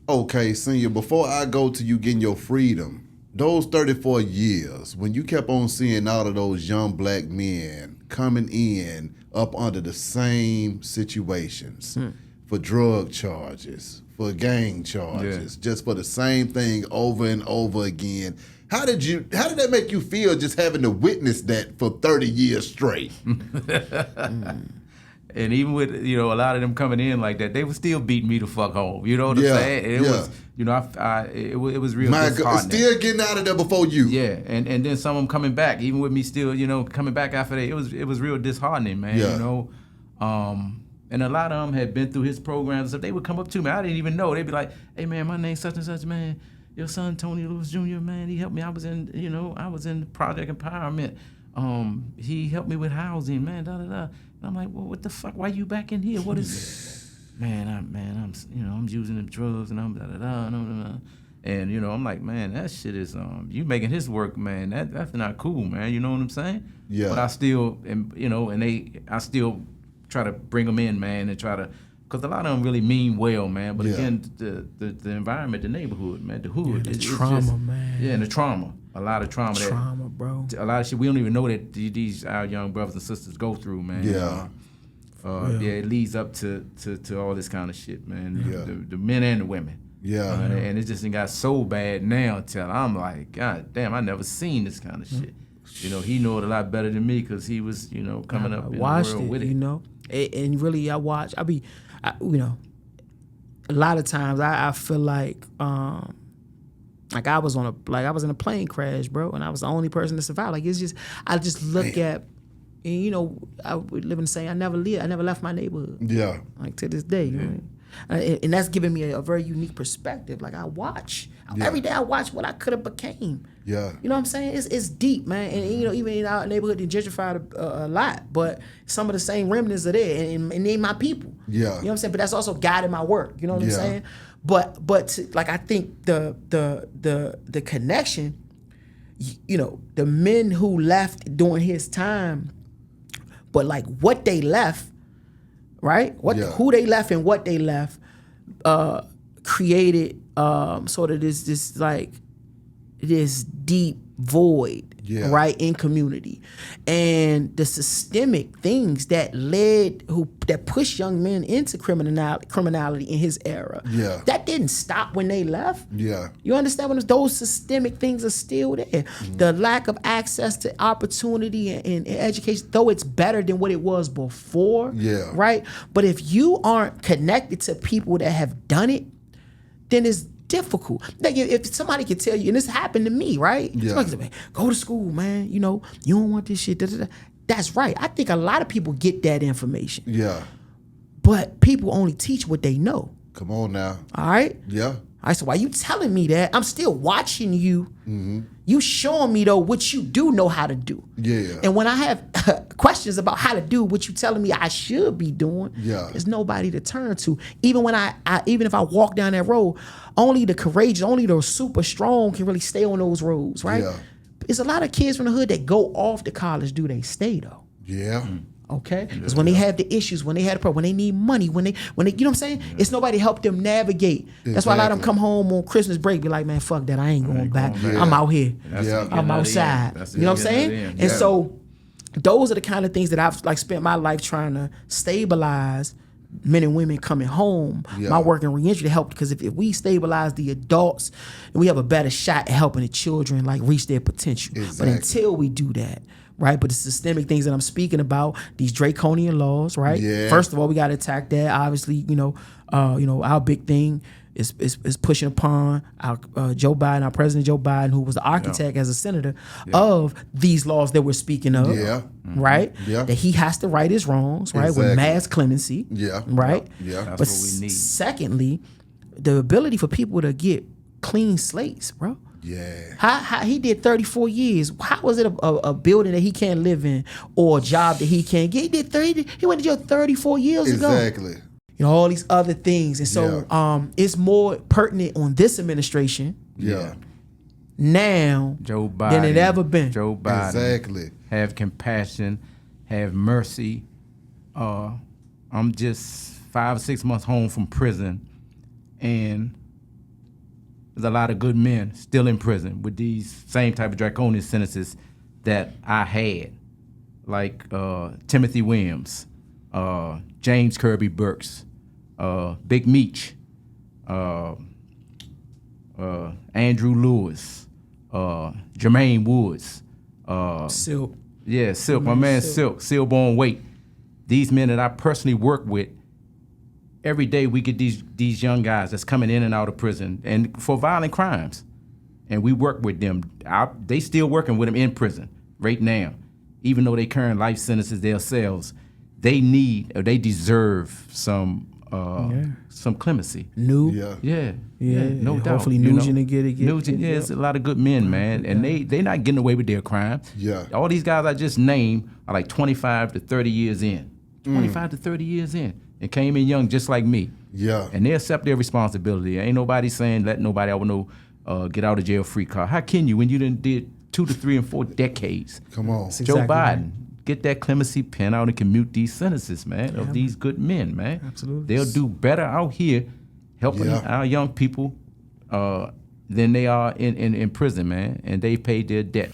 Okay, senior, before I go to you getting your freedom, those 34 years, when you kept on seeing all of those young black men coming in up under the same situations for drug charges, for gang charges, just for the same thing over and over again. How did that make you feel just having to witness that for 30 years straight? And even with a lot of them coming in like that, they would still beat me the fuck home. You know what I'm Yeah, saying? And it yeah. was it was real My God, disheartening. still getting out of there before you. Yeah, and then some of them coming back, even with me still, coming back after that. It was real disheartening, man. Yeah. And a lot of them had been through his programs. So they would come up to me. I didn't even know. They'd be like, "Hey, man, my name's such and such, man. Your son Tony Lewis Jr., man, he helped me. I was in Project Empowerment. He helped me with housing, man. Da da da." And I'm like, "Well, what the fuck? Why you back in here? What is it?" I'm using the drugs and I'm da da da. And I'm like, man, that shit is you making his work, man. That's not cool, man. You know what I'm saying? Yeah. But I still I still try to bring them in, man, and try to, because a lot of them really mean well, man. But again, the environment, the neighborhood, man, the hood, the trauma, just, man. Yeah, and the trauma, a lot of trauma. Trauma, bro. A lot of shit we don't even know that these our young brothers and sisters go through, man. Yeah. It leads up to all this kind of shit, man. Yeah. The men and the women. Yeah. And it just got so bad now till I'm like, God damn, I never seen this kind of shit. He know it a lot better than me because he was, coming up in the world with it. And really a lot of times I feel like I was in a plane crash, bro, and I was the only person to survive. Like, it's just, I just look at, and I would live in the same, I never left my neighborhood. Yeah. Like, to this day, you know what I mean? And that's giving me a very unique perspective. Like, I watch every day. I watch what I could have became. Yeah. You know what I'm saying? It's deep, man. And even in our neighborhood, they gentrified a lot, but some of the same remnants are there, and they my people. Yeah. You know what I'm saying? But that's also guiding my work. You know what I'm saying? But I think the connection, the men who left during his time, but like what they left. Right? Who they left and what they left created sort of this deep void, right, in community, and the systemic things that pushed young men into criminality in his era. Yeah, that didn't stop when they left. Yeah, you understand those systemic things are still there. Mm-hmm. The lack of access to opportunity and education, though it's better than what it was before. Yeah, right. But if you aren't connected to people that have done it, then it's difficult. Like, if somebody could tell you, and this happened to me, right? Yeah. Somebody said, go to school, man. You don't want this shit. Da, da, da. That's right. I think a lot of people get that information. Yeah. But people only teach what they know. Come on now. All right? Yeah. All right, so while you telling me that, I'm still watching you. Mm-hmm. You showing me, though, what you do know how to do. Yeah. And when I have questions about how to do what you telling me I should be doing, there's nobody to turn to. Even when even if I walk down that road, only the courageous, only the super strong can really stay on those roads, right? Yeah. There's a lot of kids from the hood that go off to college. Do they stay, though? Yeah. Mm-hmm. Okay, because when they have the issues, when they had a problem, when they need money, when they, you know what I'm saying? It's nobody to help them navigate. Exactly. That's why a lot of them come home on Christmas break, be like, man, fuck that, I ain't going back. I'm out here. I'm outside. You know what I'm saying? And so those are the kind of things that I've spent my life trying to stabilize men and women coming home. My work in reentry to help, because if we stabilize the adults, then we have a better shot at helping the children reach their potential. Exactly. But until we do that, right? But the systemic things that I'm speaking about, these draconian laws, right? Yeah. First of all, we got to attack that. Obviously, our big thing is pushing upon our Joe Biden, our President Joe Biden, who was the architect as a senator of these laws that we're speaking of, right? Yeah. That he has to right his wrongs, right? With mass clemency, right? Yeah. That's but what we need. Secondly, the ability for people to get clean slates, bro. Yeah. How he did 34 years. How was it a building that he can't live in or a job that he can't get? He went to jail 34 years ago. Exactly. All these other things. And so it's more pertinent on this administration now Joe Biden, than it ever been. Joe Biden. Exactly. Have compassion, have mercy. I'm just 5 or 6 months home from prison, and there's a lot of good men still in prison with these same type of draconian sentences that I had, like Timothy Williams, James Kirby Burks, Big Meech, Andrew Lewis, Jermaine Woods, Silk. Yeah, Silk, my man Silk, Silborn Wait. These men that I personally work with, every day we get these young guys that's coming in and out of prison and for violent crimes. And we work with them. They still working with them in prison right now. Even though they current life sentences themselves, they need or they deserve some clemency. Yeah, no doubt. Hopefully Nugent will get it. Nugent, it's a lot of good men, man. And they not getting away with their crimes. Yeah. All these guys I just named are like 25 to 30 years in. 25 to 30 years in. And came in young just like me. Yeah. And they accept their responsibility. Ain't nobody saying let nobody ever know get out of jail free card. How can you when you done did 2 to 3 and 4 decades? Come on. That's Joe exactly Biden, right. get that clemency pen out and commute these sentences, man, of these good men, man. Absolutely. They'll do better out here helping our young people than they are in prison, man. And they paid their debt.